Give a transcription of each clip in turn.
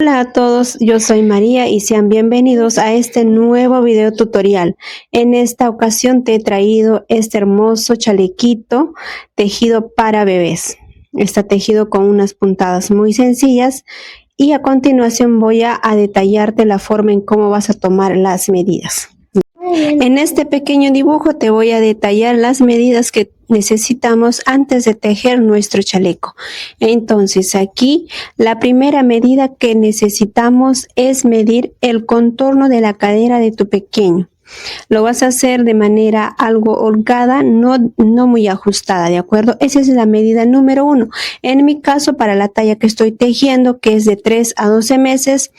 Hola a todos, yo soy María y sean bienvenidos a este nuevo video tutorial. En esta ocasión te he traído este hermoso chalequito tejido para bebés. Está tejido con unas puntadas muy sencillas y a continuación voy a detallarte la forma en cómo vas a tomar las medidas. En este pequeño dibujo te voy a detallar las medidas que necesitamos antes de tejer nuestro chaleco. Entonces aquí la primera medida que necesitamos es medir el contorno de la cadera de tu pequeño. Lo vas a hacer de manera algo holgada, no muy ajustada, ¿de acuerdo? Esa es la medida número 1. En mi caso, para la talla que estoy tejiendo, que es de 3 a 12 meses,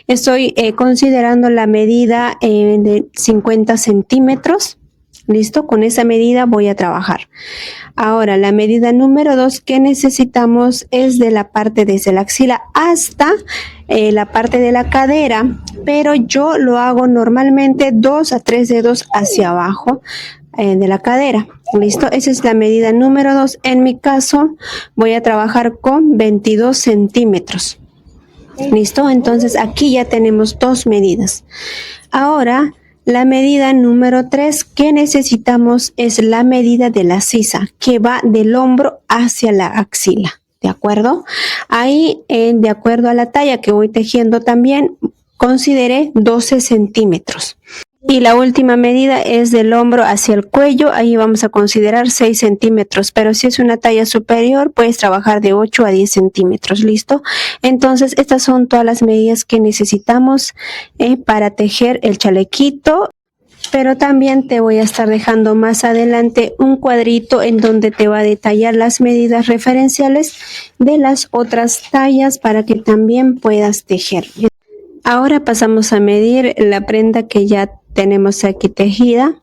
estoy considerando la medida de 50 centímetros. ¿Listo? Con esa medida voy a trabajar. Ahora, la medida número 2 que necesitamos es de la parte desde la axila hasta la parte de la cadera, pero yo lo hago normalmente 2 a 3 dedos hacia abajo de la cadera. ¿Listo? Esa es la medida número 2. En mi caso, voy a trabajar con 22 centímetros. ¿Listo? Entonces, aquí ya tenemos dos medidas. Ahora, la medida número 3 que necesitamos es la medida de la sisa, que va del hombro hacia la axila, ¿de acuerdo? Ahí, de acuerdo a la talla que voy tejiendo también, consideré 12 centímetros. Y la última medida es del hombro hacia el cuello, ahí vamos a considerar 6 centímetros, pero si es una talla superior puedes trabajar de 8 a 10 centímetros, ¿listo? Entonces estas son todas las medidas que necesitamos para tejer el chalequito, pero también te voy a estar dejando más adelante un cuadrito en donde te va a detallar las medidas referenciales de las otras tallas para que también puedas tejer. Ahora pasamos a medir la prenda que ya tenemos aquí tejida.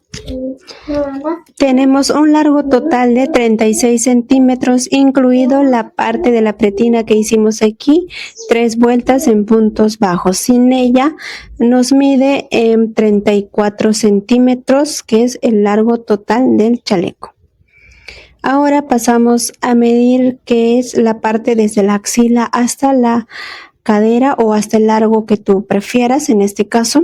Tenemos un largo total de 36 centímetros, incluido la parte de la pretina que hicimos aquí, 3 vueltas en puntos bajos. Sin ella nos mide 34 centímetros, que es el largo total del chaleco. Ahora pasamos a medir que es la parte desde la axila hasta la cadera o hasta el largo que tú prefieras, en este caso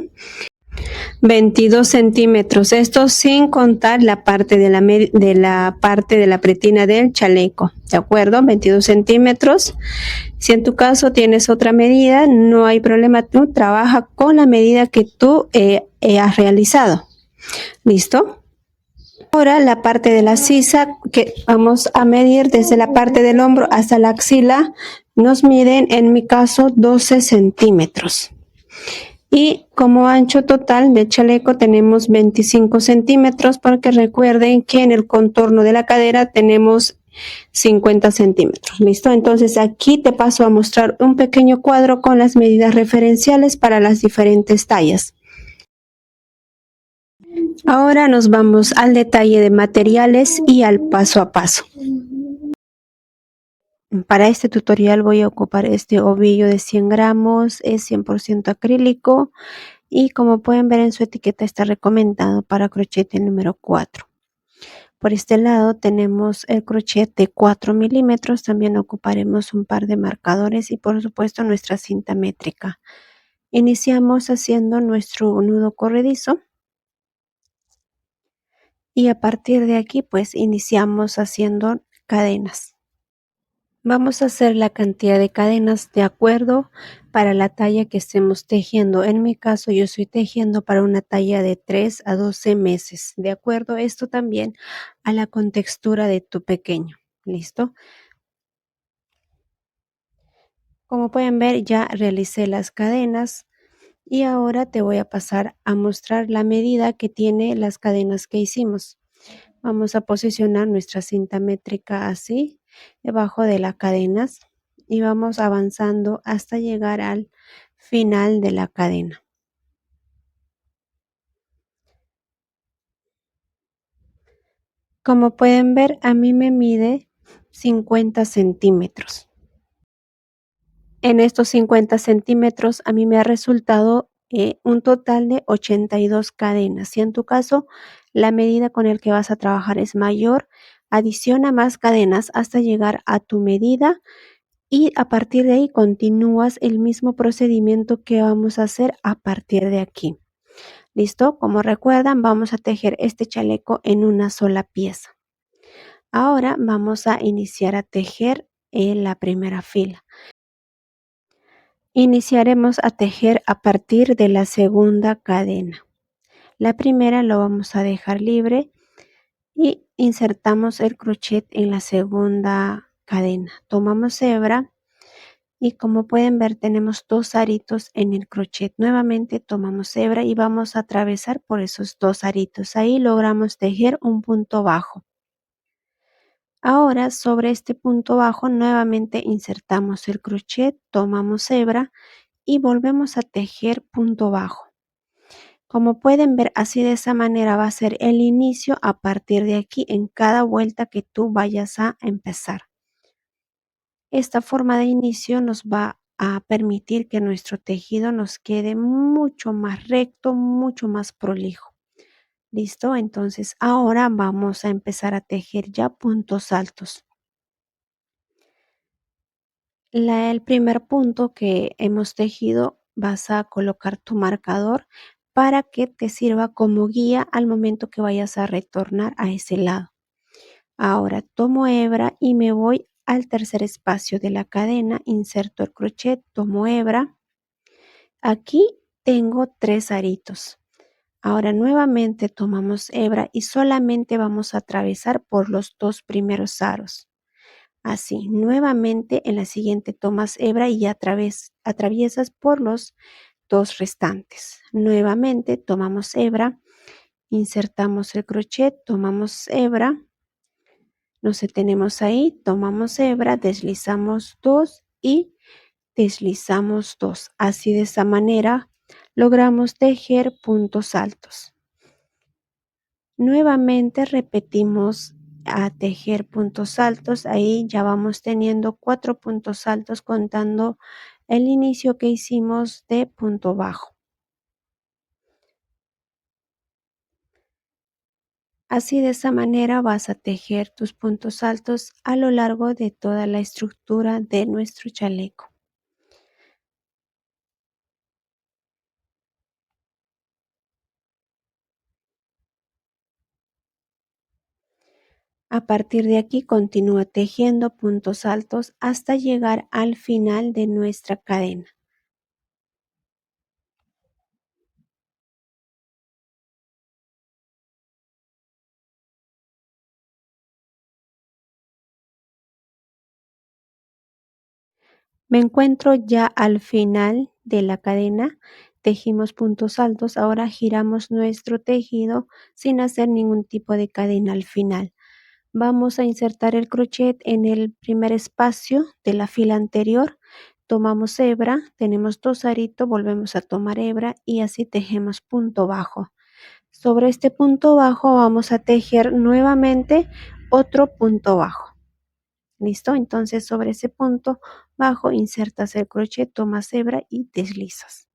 22 centímetros, esto sin contar la parte de la pretina del chaleco, ¿de acuerdo? 22 centímetros. Si en tu caso tienes otra medida, no hay problema, tú trabaja con la medida que tú has realizado. ¿Listo? Ahora la parte de la sisa que vamos a medir desde la parte del hombro hasta la axila nos miden, en mi caso, 12 centímetros. Y como ancho total del chaleco tenemos 25 centímetros, porque recuerden que en el contorno de la cadera tenemos 50 centímetros. ¿Listo? Entonces aquí te paso a mostrar un pequeño cuadro con las medidas referenciales para las diferentes tallas. Ahora nos vamos al detalle de materiales y al paso a paso. Para este tutorial voy a ocupar este ovillo de 100 gramos, es 100% acrílico y como pueden ver en su etiqueta está recomendado para crochet número 4. Por este lado tenemos el crochet de 4 milímetros, también ocuparemos un par de marcadores y por supuesto nuestra cinta métrica. Iniciamos haciendo nuestro nudo corredizo. Y a partir de aquí pues iniciamos haciendo cadenas. Vamos a hacer la cantidad de cadenas de acuerdo para la talla que estemos tejiendo. En mi caso yo estoy tejiendo para una talla de 3 a 12 meses. De acuerdo esto también a la contextura de tu pequeño. ¿Listo? Como pueden ver ya realicé las cadenas. Y ahora te voy a pasar a mostrar la medida que tiene las cadenas que hicimos. Vamos a posicionar nuestra cinta métrica así, debajo de las cadenas y vamos avanzando hasta llegar al final de la cadena. Como pueden ver, a mí me mide 50 centímetros. En estos 50 centímetros a mí me ha resultado un total de 82 cadenas. Si en tu caso la medida con el que vas a trabajar es mayor, adiciona más cadenas hasta llegar a tu medida y a partir de ahí continúas el mismo procedimiento que vamos a hacer a partir de aquí. ¿Listo? Como recuerdan, vamos a tejer este chaleco en una sola pieza. Ahora vamos a iniciar a tejer en la primera fila. Iniciaremos a tejer a partir de la segunda cadena. La primera lo vamos a dejar libre y insertamos el crochet en la segunda cadena. Tomamos hebra y como pueden ver tenemos 2 aritos en el crochet. Nuevamente tomamos hebra y vamos a atravesar por esos 2 aritos. Ahí logramos tejer un punto bajo. Ahora sobre este punto bajo nuevamente insertamos el crochet, tomamos hebra y volvemos a tejer punto bajo. Como pueden ver, así de esa manera va a ser el inicio a partir de aquí en cada vuelta que tú vayas a empezar. Esta forma de inicio nos va a permitir que nuestro tejido nos quede mucho más recto, mucho más prolijo. ¿Listo? Entonces ahora vamos a empezar a tejer ya puntos altos. El primer punto que hemos tejido vas a colocar tu marcador para que te sirva como guía al momento que vayas a retornar a ese lado. Ahora tomo hebra y me voy al tercer espacio de la cadena, inserto el crochet, tomo hebra. Aquí tengo 3 aritos. Ahora nuevamente tomamos hebra y solamente vamos a atravesar por los 2 primeros aros. Así, nuevamente en la siguiente tomas hebra y atraviesas por los 2 restantes. Nuevamente tomamos hebra, insertamos el crochet, tomamos hebra, nos detenemos ahí, tomamos hebra, deslizamos 2 y deslizamos 2. Así de esa manera logramos tejer puntos altos. Nuevamente repetimos a tejer puntos altos. Ahí ya vamos teniendo 4 puntos altos contando el inicio que hicimos de punto bajo. Así de esa manera vas a tejer tus puntos altos a lo largo de toda la estructura de nuestro chaleco. A partir de aquí continúa tejiendo puntos altos hasta llegar al final de nuestra cadena. Me encuentro ya al final de la cadena, tejimos puntos altos, ahora giramos nuestro tejido sin hacer ningún tipo de cadena al final. Vamos a insertar el crochet en el primer espacio de la fila anterior, tomamos hebra, tenemos 2 aritos, volvemos a tomar hebra y así tejemos punto bajo. Sobre este punto bajo vamos a tejer nuevamente otro punto bajo. ¿Listo? Entonces sobre ese punto bajo insertas el crochet, tomas hebra y deslizas.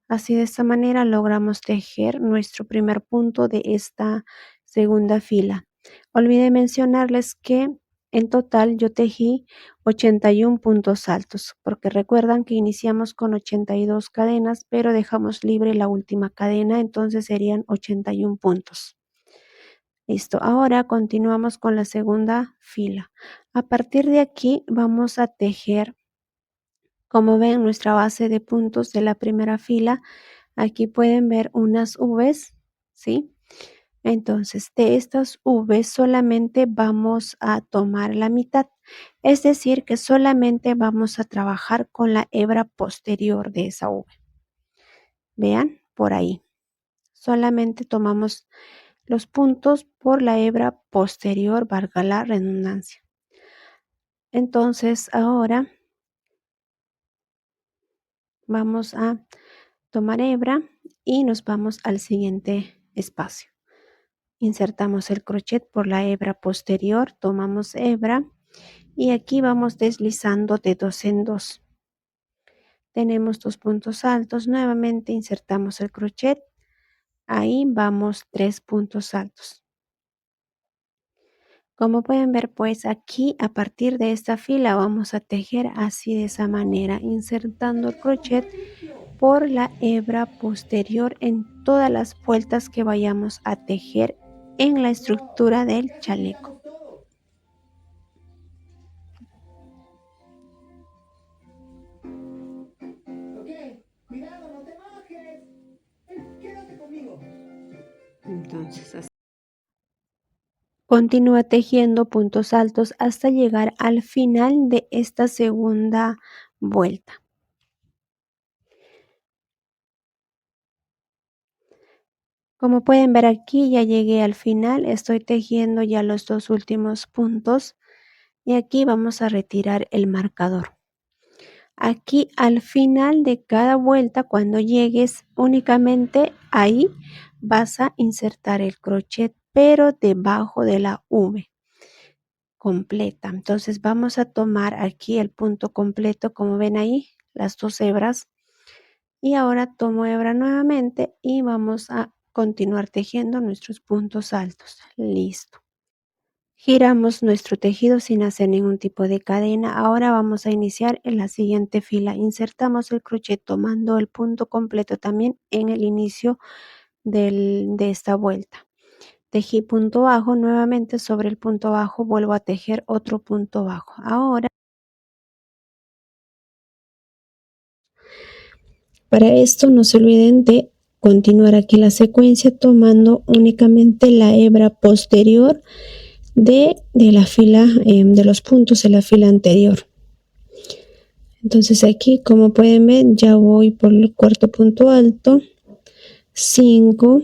Así de esta manera logramos tejer nuestro primer punto de esta segunda fila. Olvidé mencionarles que en total yo tejí 81 puntos altos, porque recuerdan que iniciamos con 82 cadenas, pero dejamos libre la última cadena, entonces serían 81 puntos. Listo, ahora continuamos con la segunda fila. A partir de aquí vamos a tejer, como ven, nuestra base de puntos de la primera fila. Aquí pueden ver unas V's, ¿sí? Entonces, de estas V's solamente vamos a tomar la mitad. Es decir, que solamente vamos a trabajar con la hebra posterior de esa V. Vean, por ahí. Solamente tomamos los puntos por la hebra posterior, valga la redundancia. Entonces ahora vamos a tomar hebra y nos vamos al siguiente espacio. Insertamos el crochet por la hebra posterior, tomamos hebra y aquí vamos deslizando de 2 en 2. Tenemos 2 puntos altos, nuevamente insertamos el crochet, ahí vamos 3 puntos altos. Como pueden ver, pues aquí a partir de esta fila vamos a tejer así de esa manera, insertando el crochet por la hebra posterior en todas las vueltas que vayamos a tejer en la estructura del chaleco. Entonces, así. Continúa tejiendo puntos altos hasta llegar al final de esta segunda vuelta. Como pueden ver aquí ya llegué al final, estoy tejiendo ya los dos últimos puntos y aquí vamos a retirar el marcador. Aquí al final de cada vuelta, cuando llegues, únicamente ahí vas a insertar el crochet, pero debajo de la V completa. Entonces vamos a tomar aquí el punto completo, como ven ahí, las dos hebras. Y ahora tomo hebra nuevamente y vamos a continuar tejiendo nuestros puntos altos. Listo. Giramos nuestro tejido sin hacer ningún tipo de cadena. Ahora vamos a iniciar en la siguiente fila. Insertamos el crochet tomando el punto completo también en el inicio de esta vuelta. Tejí punto bajo, nuevamente sobre el punto bajo vuelvo a tejer otro punto bajo. Ahora, para esto no se olviden de continuar aquí la secuencia tomando únicamente la hebra posterior de la fila de los puntos de la fila anterior. Entonces aquí, como pueden ver, ya voy por el cuarto punto alto, 5,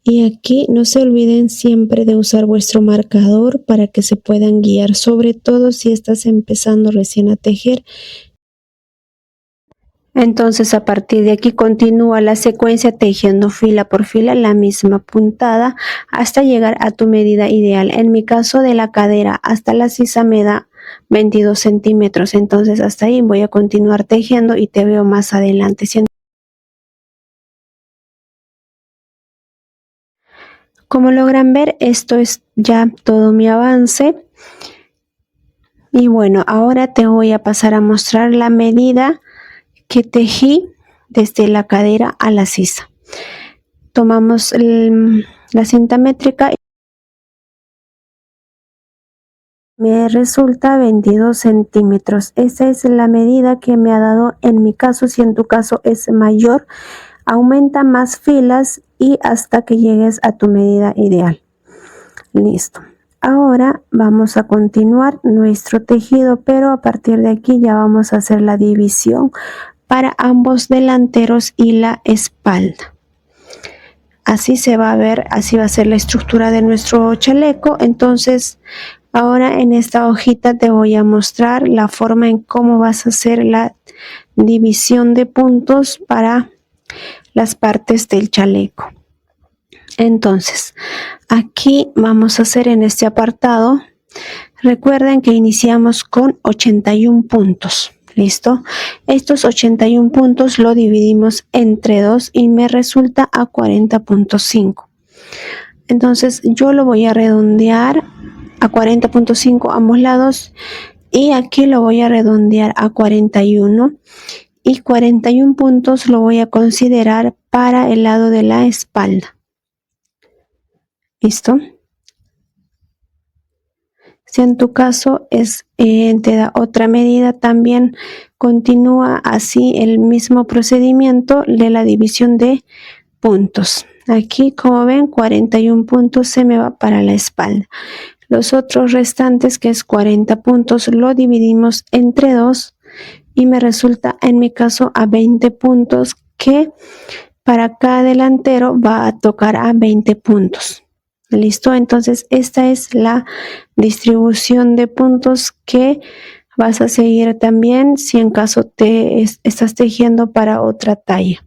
y aquí no se olviden siempre de usar vuestro marcador para que se puedan guiar, sobre todo si estás empezando recién a tejer. Entonces a partir de aquí continúa la secuencia tejiendo fila por fila la misma puntada hasta llegar a tu medida ideal. En mi caso de la cadera hasta la sisa me da 22 centímetros, entonces hasta ahí voy a continuar tejiendo y te veo más adelante. Como logran ver, esto es ya todo mi avance. Y bueno, ahora te voy a pasar a mostrar la medida que tejí desde la cadera a la sisa. Tomamos la cinta métrica. Me resulta 22 centímetros. Esa es la medida que me ha dado en mi caso. Si en tu caso es mayor, aumenta más filas y hasta que llegues a tu medida ideal. Listo. Ahora vamos a continuar nuestro tejido, pero a partir de aquí ya vamos a hacer la división para ambos delanteros y la espalda. Así se va a ver, así va a ser la estructura de nuestro chaleco. Entonces, ahora en esta hojita te voy a mostrar la forma en cómo vas a hacer la división de puntos para las partes del chaleco. Entonces, aquí vamos a hacer en este apartado, recuerden que iniciamos con 81 puntos. ¿Listo? Estos 81 puntos lo dividimos entre 2 y me resulta a 40.5. Entonces yo lo voy a redondear a 40.5 ambos lados y aquí lo voy a redondear a 41 y 41 puntos lo voy a considerar para el lado de la espalda. ¿Listo? Si en tu caso te da otra medida, también continúa así el mismo procedimiento de la división de puntos. Aquí, como ven, 41 puntos se me va para la espalda. Los otros restantes, que es 40 puntos, lo dividimos entre 2 y me resulta en mi caso a 20 puntos, que para cada delantero va a tocar a 20 puntos. ¿Listo? Entonces esta es la distribución de puntos que vas a seguir también si en caso te estás tejiendo para otra talla.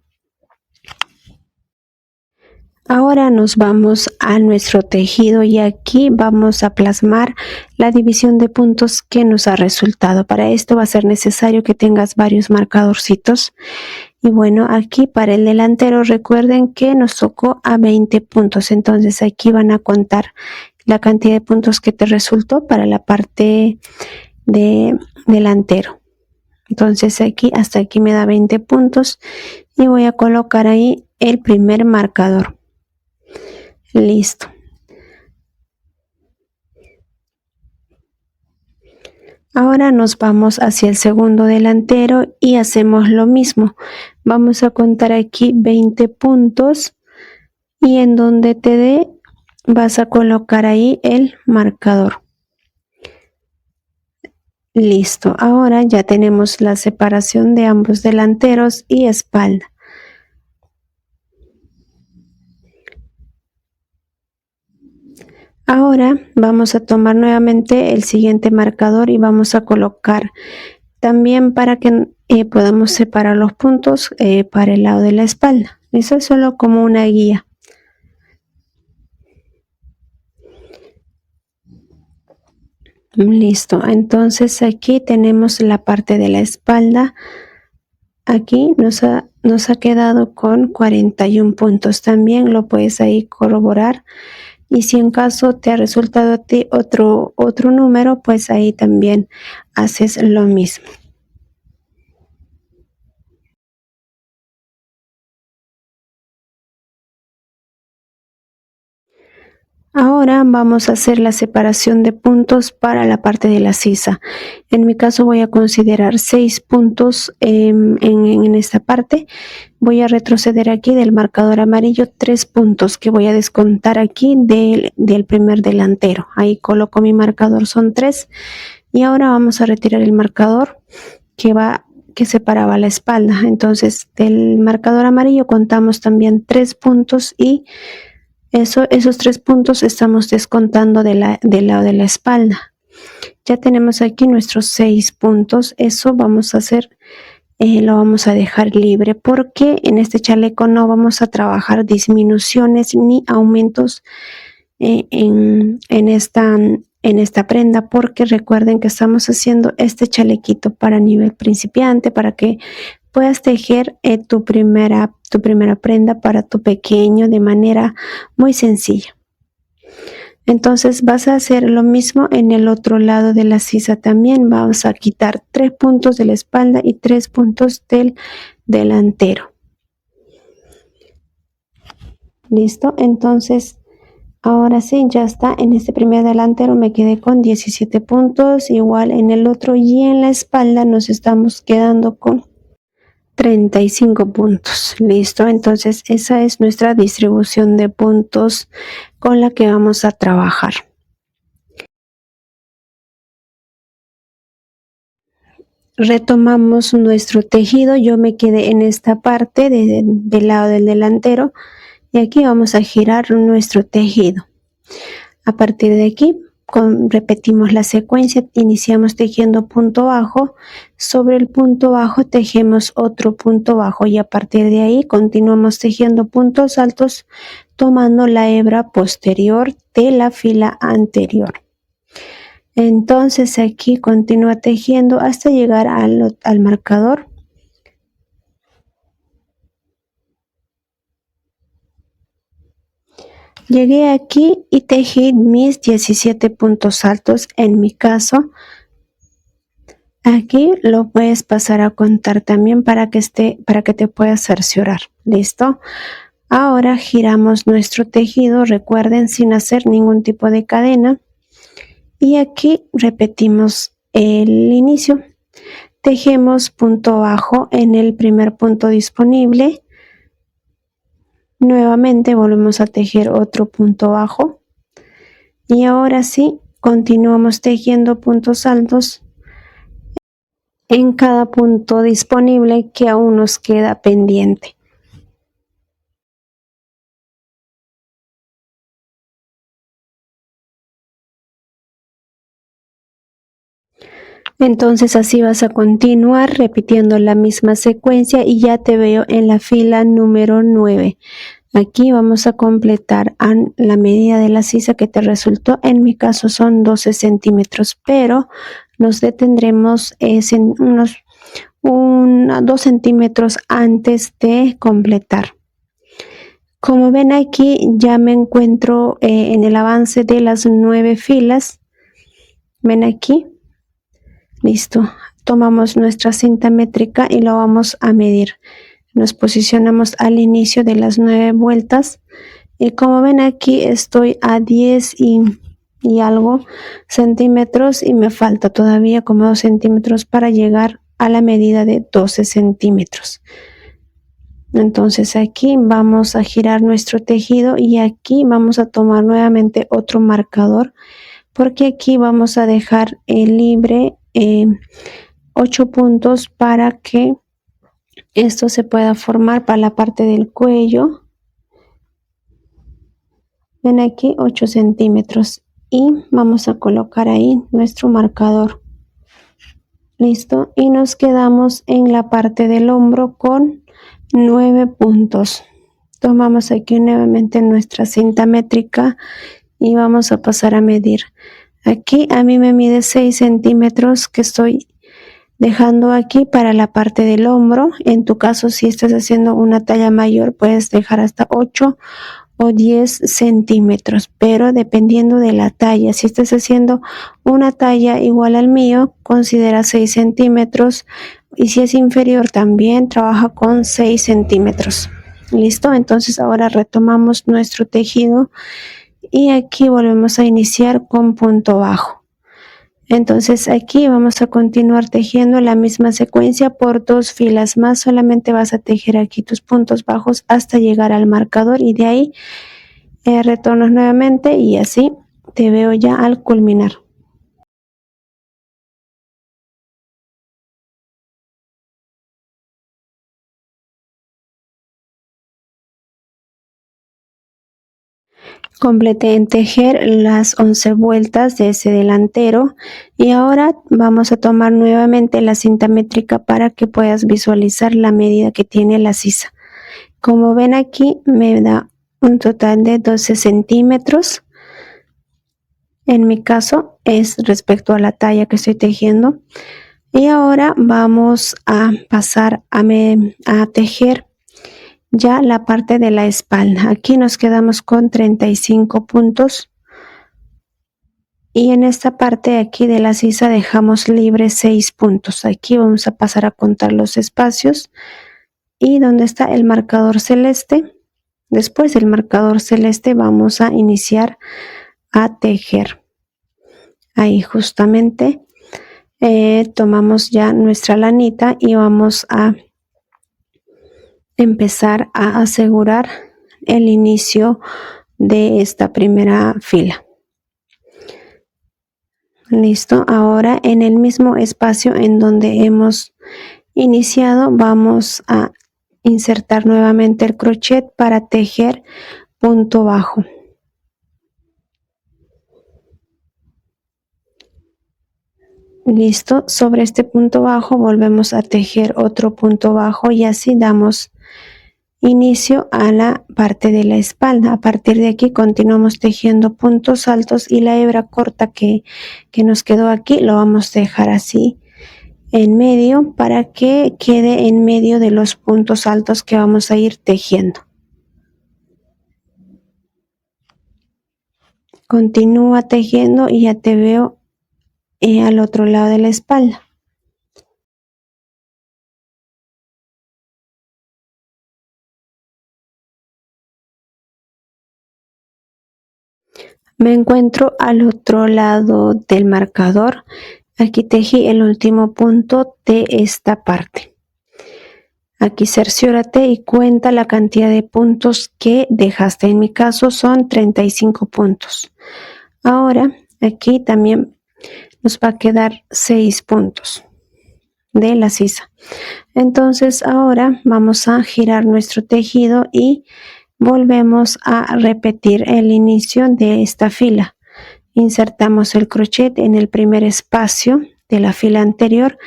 Ahora nos vamos a nuestro tejido y aquí vamos a plasmar la división de puntos que nos ha resultado. Para esto va a ser necesario que tengas varios marcadorcitos. Y bueno, aquí para el delantero recuerden que nos tocó a 20 puntos. Entonces aquí van a contar la cantidad de puntos que te resultó para la parte de delantero. Entonces aquí, hasta aquí me da 20 puntos y voy a colocar ahí el primer marcador. Listo. Ahora nos vamos hacia el segundo delantero y hacemos lo mismo. Vamos a contar aquí 20 puntos y en donde te dé vas a colocar ahí el marcador. Listo, ahora ya tenemos la separación de ambos delanteros y espalda. Ahora vamos a tomar nuevamente el siguiente marcador y vamos a colocar también para que podamos separar los puntos para el lado de la espalda. Eso es solo como una guía. Listo, entonces aquí tenemos la parte de la espalda. Aquí nos ha quedado con 41 puntos. También lo puedes ahí corroborar. Y si en caso te ha resultado a ti otro número, pues ahí también haces lo mismo. Ahora vamos a hacer la separación de puntos para la parte de la sisa. En mi caso voy a considerar 6 puntos en esta parte. Voy a retroceder aquí del marcador amarillo 3 puntos que voy a descontar aquí del primer delantero. Ahí coloco mi marcador, son 3. Y ahora vamos a retirar el marcador que separaba la espalda. Entonces del marcador amarillo contamos también 3 puntos y esos 3 puntos estamos descontando del lado de la espalda. Ya tenemos aquí nuestros 6 puntos. Eso vamos a hacer, lo vamos a dejar libre porque en este chaleco no vamos a trabajar disminuciones ni aumentos en esta prenda, porque recuerden que estamos haciendo este chalequito para nivel principiante, para que puedas tejer tu primera prenda para tu pequeño de manera muy sencilla. Entonces vas a hacer lo mismo en el otro lado de la sisa también. Vamos a quitar 3 puntos de la espalda y 3 puntos del delantero. Listo, entonces ahora sí, ya está. En este primer delantero me quedé con 17 puntos, igual en el otro, y en la espalda nos estamos quedando con 35 puntos. Listo, entonces esa es nuestra distribución de puntos con la que vamos a trabajar. Retomamos nuestro tejido. Yo me quedé en esta parte del lado del delantero y aquí vamos a girar nuestro tejido. A partir de aquí repetimos la secuencia, iniciamos tejiendo punto bajo, sobre el punto bajo tejemos otro punto bajo y a partir de ahí continuamos tejiendo puntos altos tomando la hebra posterior de la fila anterior. Entonces aquí continúa tejiendo hasta llegar al marcador. Llegué aquí y tejí mis 17 puntos altos. En mi caso, aquí lo puedes pasar a contar también para que te puedas cerciorar. ¿Listo? Ahora giramos nuestro tejido, recuerden, sin hacer ningún tipo de cadena. Y aquí repetimos el inicio. Tejemos punto bajo en el primer punto disponible. Nuevamente volvemos a tejer otro punto bajo y ahora sí continuamos tejiendo puntos altos en cada punto disponible que aún nos queda pendiente. Entonces así vas a continuar repitiendo la misma secuencia y ya te veo en la fila número 9. Aquí vamos a completar la medida de la sisa que te resultó. En mi caso son 12 centímetros, pero nos detendremos en unos 2 centímetros antes de completar. Como ven aquí ya me encuentro en el avance de las 9 filas. Ven aquí. Listo. Tomamos nuestra cinta métrica y lo vamos a medir. Nos posicionamos al inicio de las 9 vueltas. Y como ven aquí estoy a 10 y algo centímetros y me falta todavía como 2 centímetros para llegar a la medida de 12 centímetros. Entonces aquí vamos a girar nuestro tejido y aquí vamos a tomar nuevamente otro marcador porque aquí vamos a dejar libre 8 puntos para que esto se pueda formar para la parte del cuello. Ven aquí 8 centímetros y vamos a colocar ahí nuestro marcador. Listo, y nos quedamos en la parte del hombro con 9 puntos. Tomamos aquí nuevamente nuestra cinta métrica y vamos a pasar a medir. Aquí a mí me mide 6 centímetros que estoy dejando aquí para la parte del hombro. En tu caso, si estás haciendo una talla mayor, puedes dejar hasta 8 o 10 centímetros, pero dependiendo de la talla. Si estás haciendo una talla igual al mío, considera 6 centímetros y si es inferior también trabaja con 6 centímetros. Listo, entonces ahora retomamos nuestro tejido y aquí volvemos a iniciar con punto bajo. Entonces aquí vamos a continuar tejiendo la misma secuencia por 2 filas más. Solamente vas a tejer aquí tus puntos bajos hasta llegar al marcador y de ahí retornas nuevamente y así te veo ya al culminar. Completé en tejer las 11 vueltas de ese delantero y ahora vamos a tomar nuevamente la cinta métrica para que puedas visualizar la medida que tiene la sisa. Como ven aquí me da un total de 12 centímetros. En mi caso es respecto a la talla que estoy tejiendo. Y ahora vamos a pasar a tejer ya la parte de la espalda. Aquí nos quedamos con 35 puntos y en esta parte aquí de la sisa dejamos libre 6 puntos. Aquí vamos a pasar a contar los espacios y donde está el marcador celeste, después del marcador celeste vamos a iniciar a tejer. Ahí justamente tomamos ya nuestra lanita y vamos a empezar a asegurar el inicio de esta primera fila. Listo, ahora en el mismo espacio en donde hemos iniciado vamos a insertar nuevamente el crochet para tejer punto bajo. Listo, sobre este punto bajo volvemos a tejer otro punto bajo y así damos inicio a la parte de la espalda. A partir de aquí continuamos tejiendo puntos altos y la hebra corta que nos quedó aquí lo vamos a dejar así en medio para que quede en medio de los puntos altos que vamos a ir tejiendo. Continúa tejiendo y ya te veo al otro lado de la espalda. Me encuentro al otro lado del marcador. Aquí tejí el último punto de esta parte. Aquí cerciórate y cuenta la cantidad de puntos que dejaste. En mi caso son 35 puntos. Ahora aquí también nos va a quedar 6 puntos de la sisa. Entonces ahora vamos a girar nuestro tejido y volvemos a repetir el inicio de esta fila. Insertamos el crochet en el primer espacio de la fila anterior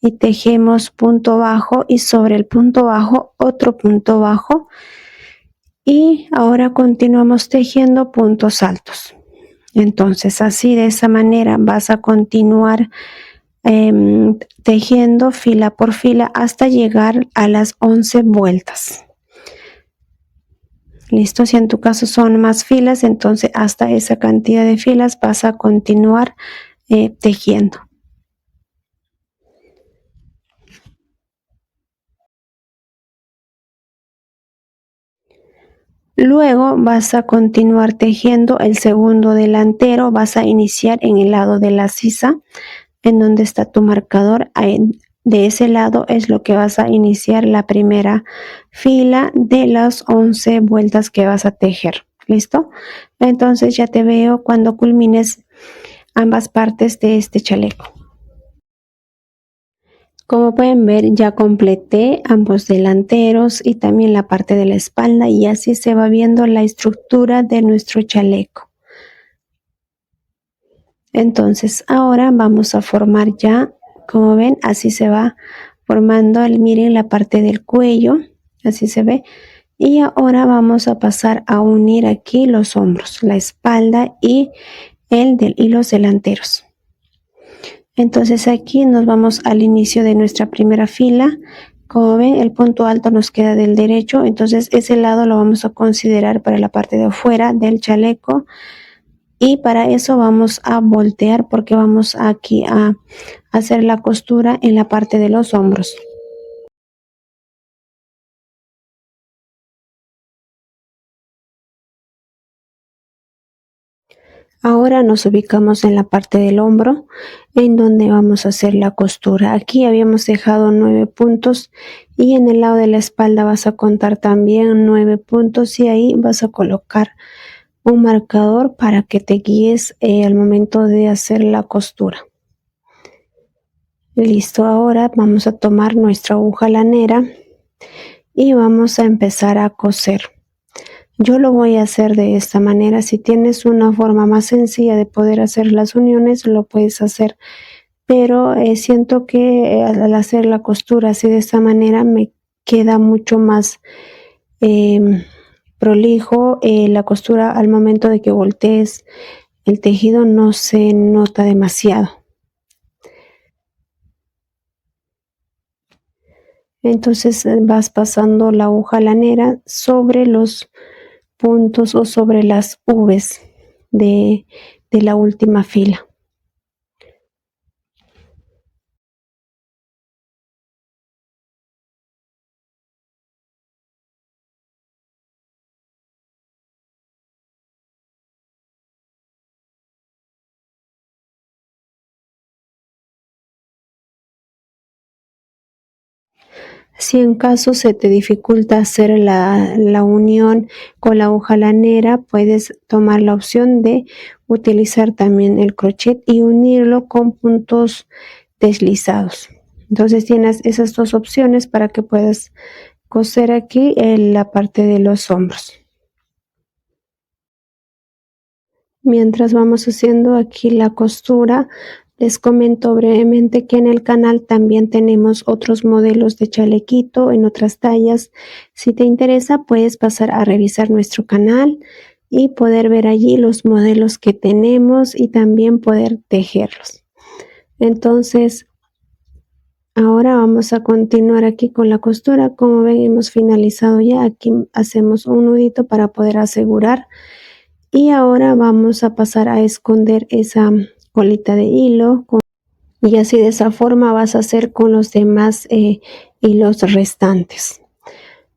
y tejemos punto bajo y sobre el punto bajo otro punto bajo y ahora continuamos tejiendo puntos altos. Entonces así de esa manera vas a continuar tejiendo fila por fila hasta llegar a las 11 vueltas. Listo, si en tu caso son más filas, entonces hasta esa cantidad de filas vas a continuar tejiendo. Luego vas a continuar tejiendo el segundo delantero, vas a iniciar en el lado de la sisa, en donde está tu marcador. De ese lado es lo que vas a iniciar la primera fila de las 11 vueltas que vas a tejer. ¿Listo? Entonces ya te veo cuando culmines ambas partes de este chaleco. Como pueden ver, ya completé ambos delanteros y también la parte de la espalda, y así se va viendo la estructura de nuestro chaleco. Entonces ahora vamos a formar ya, como ven, así se va formando, miren la parte del cuello, así se ve. Y ahora vamos a pasar a unir aquí los hombros, la espalda y los delanteros. Entonces aquí nos vamos al inicio de nuestra primera fila. Como ven, el punto alto nos queda del derecho, entonces ese lado lo vamos a considerar para la parte de afuera del chaleco, y para eso vamos a voltear porque vamos aquí a hacer la costura en la parte de los hombros. Ahora nos ubicamos en la parte del hombro, en donde vamos a hacer la costura. Aquí habíamos dejado 9 puntos y en el lado de la espalda vas a contar también 9 puntos, y ahí vas a colocar un marcador para que te guíes al momento de hacer la costura. Listo, ahora vamos a tomar nuestra aguja lanera y vamos a empezar a coser. Yo lo voy a hacer de esta manera. Si tienes una forma más sencilla de poder hacer las uniones, lo puedes hacer, pero siento que al hacer la costura así de esta manera me queda mucho más prolijo. La costura, al momento de que voltees el tejido, no se nota demasiado. Entonces vas pasando la aguja lanera sobre los puntos o sobre las V's de la última fila. Si en caso se te dificulta hacer la unión con la aguja lanera, puedes tomar la opción de utilizar también el crochet y unirlo con puntos deslizados. Entonces tienes esas dos opciones para que puedas coser aquí en la parte de los hombros. Mientras vamos haciendo aquí la costura, les comento brevemente que en el canal también tenemos otros modelos de chalequito en otras tallas. Si te interesa, puedes pasar a revisar nuestro canal y poder ver allí los modelos que tenemos y también poder tejerlos. Entonces, ahora vamos a continuar aquí con la costura. Como ven, hemos finalizado ya. Aquí hacemos un nudito para poder asegurar. Y ahora vamos a pasar a esconder esa colita de hilo, y así de esa forma vas a hacer con los demás hilos restantes.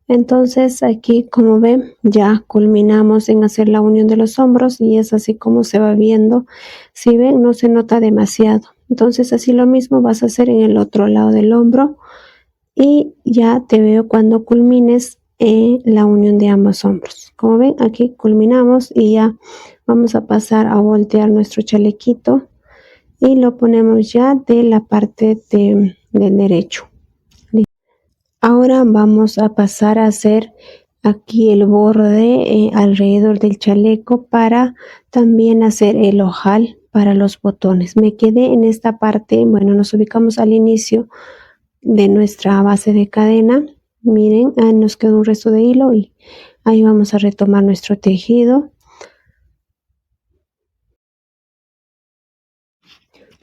Entonces aquí, como ven, ya culminamos en hacer la unión de los hombros y es así como se va viendo. Si ven, no se nota demasiado. Entonces así lo mismo vas a hacer en el otro lado del hombro y ya te veo cuando culmines la unión de ambos hombros. Como ven, aquí culminamos y ya vamos a pasar a voltear nuestro chalequito y lo ponemos ya de la parte del derecho. Ahora vamos a pasar a hacer aquí el borde alrededor del chaleco para también hacer el ojal para los botones. Me quedé en esta parte. Bueno, nos ubicamos al inicio de nuestra base de cadena. Miren, nos quedó un resto de hilo y ahí vamos a retomar nuestro tejido.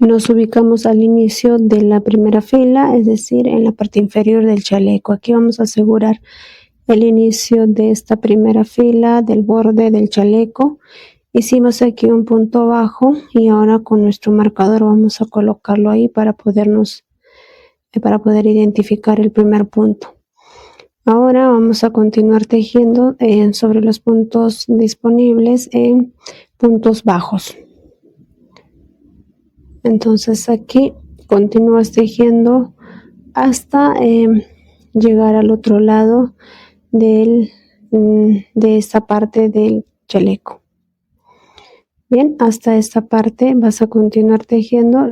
Nos ubicamos al inicio de la primera fila, es decir, en la parte inferior del chaleco. Aquí vamos a asegurar el inicio de esta primera fila del borde del chaleco. Hicimos aquí un punto bajo y ahora con nuestro marcador vamos a colocarlo ahí para poder identificar el primer punto. Ahora vamos a continuar tejiendo sobre los puntos disponibles en puntos bajos. Entonces aquí continúas tejiendo hasta llegar al otro lado de esta parte del chaleco. Bien, hasta esta parte vas a continuar tejiendo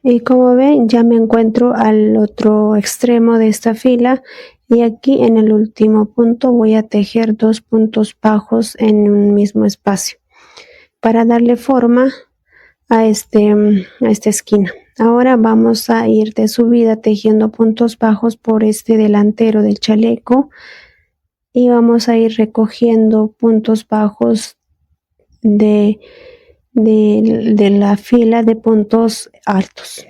y como ven ya me encuentro al otro extremo de esta fila y aquí en el último punto voy a tejer 2 puntos bajos en un mismo espacio para darle forma a esta esquina. Ahora vamos a ir de subida tejiendo puntos bajos por este delantero del chaleco y vamos a ir recogiendo puntos bajos de la fila de puntos altos.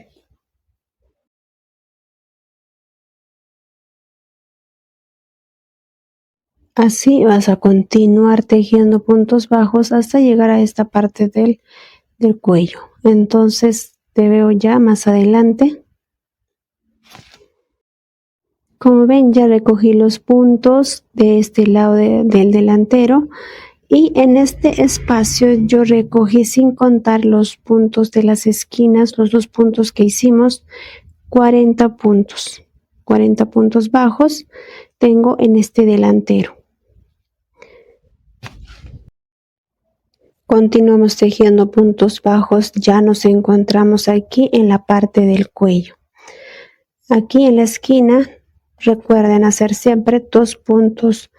Así vas a continuar tejiendo puntos bajos hasta llegar a esta parte del cuello. Entonces te veo ya más adelante. Como ven ya recogí los puntos de este lado del delantero y en este espacio yo recogí sin contar los puntos de las esquinas, los 2 puntos que hicimos, 40 puntos. 40 puntos bajos tengo en este delantero. Continuamos tejiendo puntos bajos, ya nos encontramos aquí en la parte del cuello. Aquí en la esquina recuerden hacer siempre 2 puntos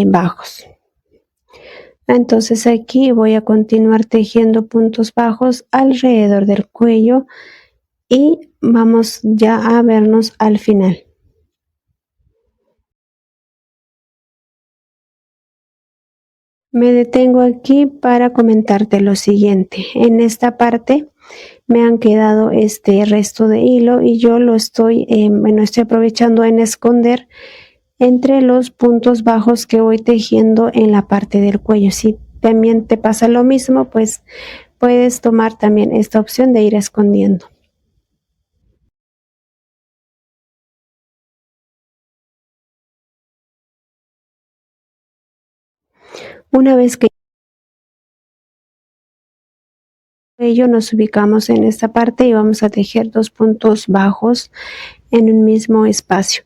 bajos. Entonces aquí voy a continuar tejiendo puntos bajos alrededor del cuello y vamos ya a vernos al final. Me detengo aquí para comentarte lo siguiente. En esta parte me han quedado este resto de hilo y yo lo estoy aprovechando en esconder entre los puntos bajos que voy tejiendo en la parte del cuello. Si también te pasa lo mismo, pues puedes tomar también esta opción de ir escondiendo. Una vez que nos ubicamos en esta parte y vamos a tejer 2 puntos bajos en un mismo espacio.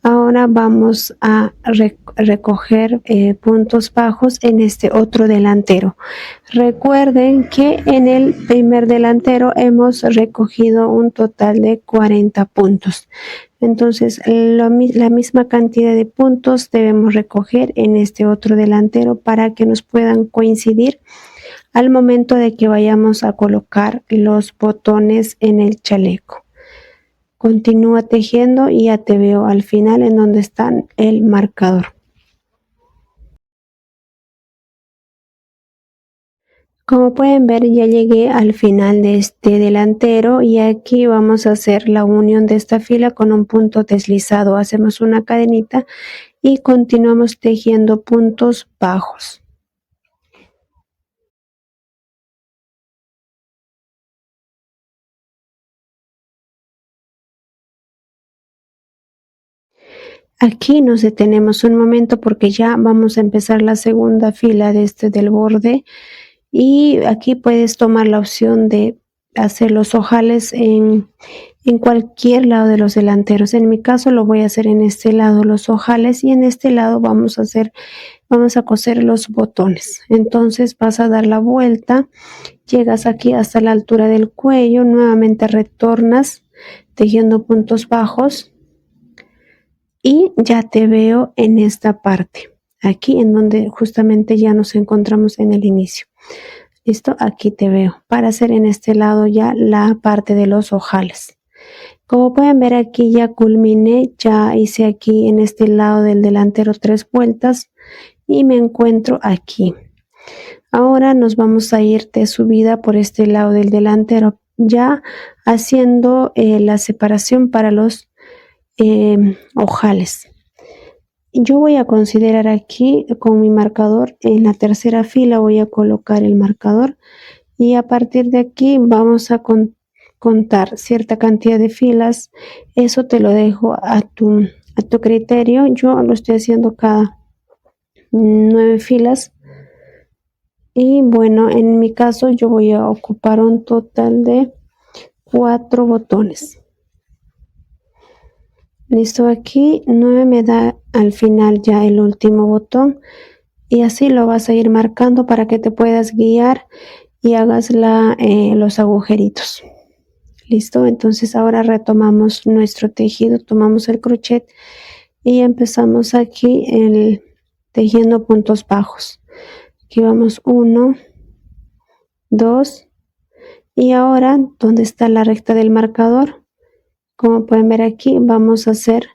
Ahora vamos a recoger puntos bajos en este otro delantero. Recuerden que en el primer delantero hemos recogido un total de 40 puntos. Entonces la misma cantidad de puntos debemos recoger en este otro delantero para que nos puedan coincidir al momento de que vayamos a colocar los botones en el chaleco. Continúa tejiendo y ya te veo al final en donde está el marcador. Como pueden ver ya llegué al final de este delantero y aquí vamos a hacer la unión de esta fila con un punto deslizado. Hacemos una cadenita y continuamos tejiendo puntos bajos. Aquí nos detenemos un momento porque ya vamos a empezar la segunda fila del borde y aquí puedes tomar la opción de hacer los ojales en cualquier lado de los delanteros. En mi caso lo voy a hacer en este lado los ojales y en este lado vamos a coser los botones. Entonces vas a dar la vuelta, llegas aquí hasta la altura del cuello, nuevamente retornas tejiendo puntos bajos y ya te veo en esta parte, aquí en donde justamente ya nos encontramos en el inicio. Listo, aquí te veo para hacer en este lado ya la parte de los ojales. Como pueden ver aquí ya culminé, ya hice aquí en este lado del delantero 3 vueltas y me encuentro aquí. Ahora nos vamos a ir de subida por este lado del delantero, ya haciendo la separación para los ojales. Yo voy a considerar aquí con mi marcador, en la tercera fila voy a colocar el marcador y a partir de aquí vamos a contar cierta cantidad de filas. Eso te lo dejo a tu criterio. Yo lo estoy haciendo cada 9 filas. Y bueno, en mi caso yo voy a ocupar un total de 4 botones. Listo, aquí 9 me da al final ya el último botón y así lo vas a ir marcando para que te puedas guiar y hagas los agujeritos. Listo, entonces ahora retomamos nuestro tejido, tomamos el crochet y empezamos aquí tejiendo puntos bajos. Aquí vamos 1, 2 y ahora donde está la recta del marcador, como pueden ver aquí, vamos a hacer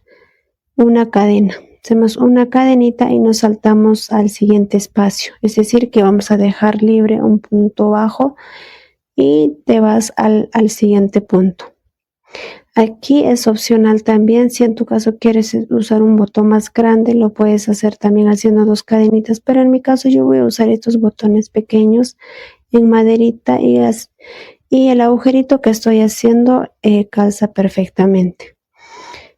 una cadena. Hacemos una cadenita y nos saltamos al siguiente espacio, es decir que vamos a dejar libre un punto bajo y te vas al siguiente punto. Aquí es opcional también, si en tu caso quieres usar un botón más grande, lo puedes hacer también haciendo 2 cadenitas, pero en mi caso yo voy a usar estos botones pequeños en maderita y el agujerito que estoy haciendo calza perfectamente.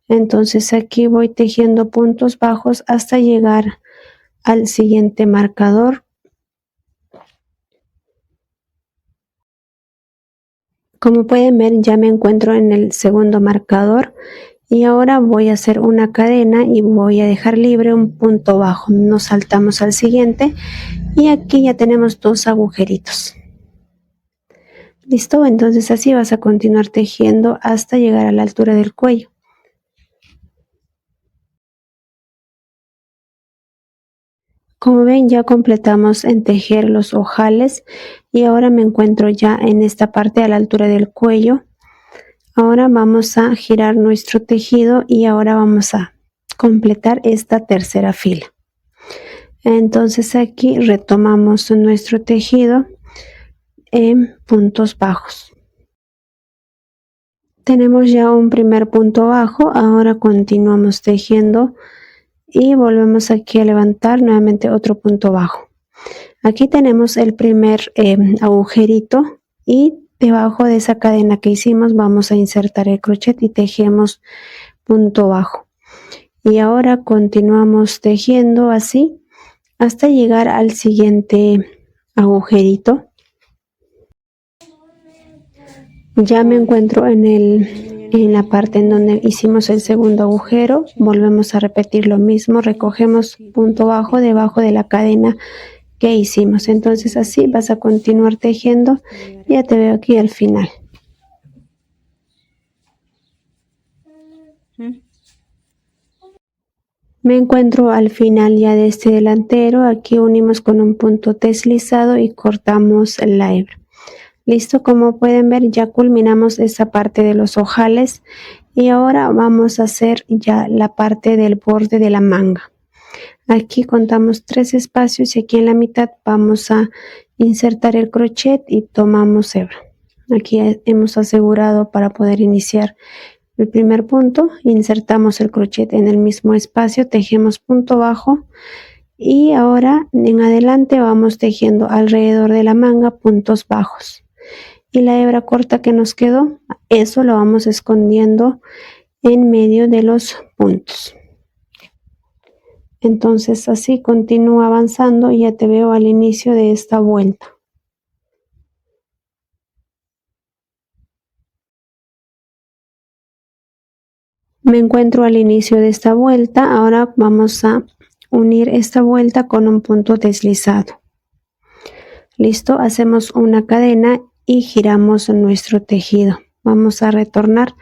Entonces aquí voy tejiendo puntos bajos hasta llegar al siguiente marcador. Como pueden ver, ya me encuentro en el segundo marcador y ahora voy a hacer una cadena y voy a dejar libre un punto bajo. Nos saltamos al siguiente y aquí ya tenemos 2 agujeritos. ¿Listo? Entonces así vas a continuar tejiendo hasta llegar a la altura del cuello. Como ven, ya completamos en tejer los ojales y ahora me encuentro ya en esta parte a la altura del cuello. Ahora vamos a girar nuestro tejido y ahora vamos a completar esta tercera fila. Entonces aquí retomamos nuestro tejido en puntos bajos. Tenemos ya un primer punto bajo, ahora continuamos tejiendo y volvemos aquí a levantar nuevamente otro punto bajo. Aquí tenemos el primer agujerito y debajo de esa cadena que hicimos vamos a insertar el crochet y tejemos punto bajo. Y ahora continuamos tejiendo así hasta llegar al siguiente agujerito. Ya me encuentro en la parte en donde hicimos el segundo agujero. Volvemos a repetir lo mismo, recogemos punto bajo debajo de la cadena que hicimos. Entonces así vas a continuar tejiendo. Ya te veo aquí al final. Me encuentro al final ya de este delantero. Aquí unimos con un punto deslizado y cortamos la hebra. Listo, como pueden ver ya culminamos esta parte de los ojales y ahora vamos a hacer ya la parte del borde de la manga. Aquí contamos 3 espacios y aquí en la mitad vamos a insertar el crochet y tomamos hebra. Aquí hemos asegurado para poder iniciar el primer punto, insertamos el crochet en el mismo espacio, tejemos punto bajo y ahora en adelante vamos tejiendo alrededor de la manga puntos bajos. Y la hebra corta que nos quedó, eso lo vamos escondiendo en medio de los puntos. Entonces así continúa avanzando y ya te veo al inicio de esta vuelta. Me encuentro al inicio de esta vuelta, ahora vamos a unir esta vuelta con un punto deslizado. Listo, hacemos una cadena y giramos nuestro tejido. Vamos a retornar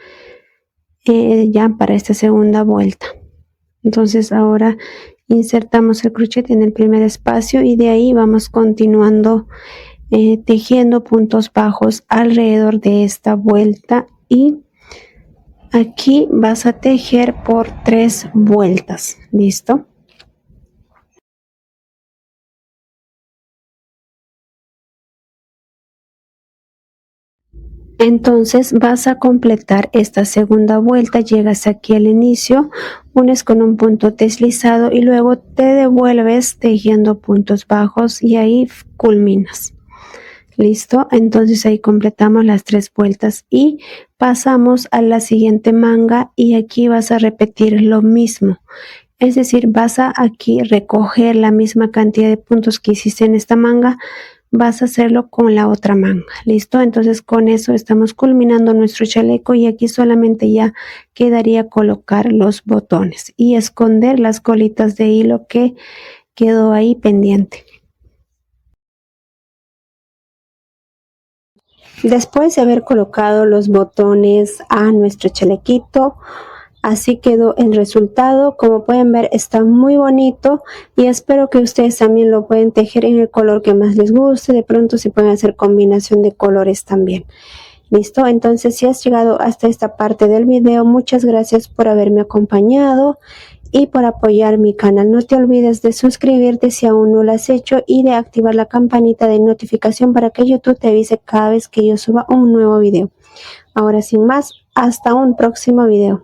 ya para esta segunda vuelta. Entonces ahora insertamos el crochet en el primer espacio y de ahí vamos continuando tejiendo puntos bajos alrededor de esta vuelta y aquí vas a tejer por 3 vueltas. ¿Listo? Entonces vas a completar esta segunda vuelta, llegas aquí al inicio, unes con un punto deslizado y luego te devuelves tejiendo puntos bajos y ahí culminas. Listo, entonces ahí completamos las 3 vueltas y pasamos a la siguiente manga y aquí vas a repetir lo mismo. Es decir, vas a aquí recoger la misma cantidad de puntos que hiciste en esta manga, vas a hacerlo con la otra manga. ¿Listo? Entonces con eso estamos culminando nuestro chaleco y aquí solamente ya quedaría colocar los botones y esconder las colitas de hilo que quedó ahí pendiente. Después de haber colocado los botones a nuestro chalequito, así quedó el resultado. Como pueden ver, está muy bonito y espero que ustedes también lo pueden tejer en el color que más les guste. De pronto se pueden hacer combinación de colores también. ¿Listo? Entonces, si has llegado hasta esta parte del video, muchas gracias por haberme acompañado y por apoyar mi canal. No te olvides de suscribirte si aún no lo has hecho y de activar la campanita de notificación para que YouTube te avise cada vez que yo suba un nuevo video. Ahora sin más, hasta un próximo video.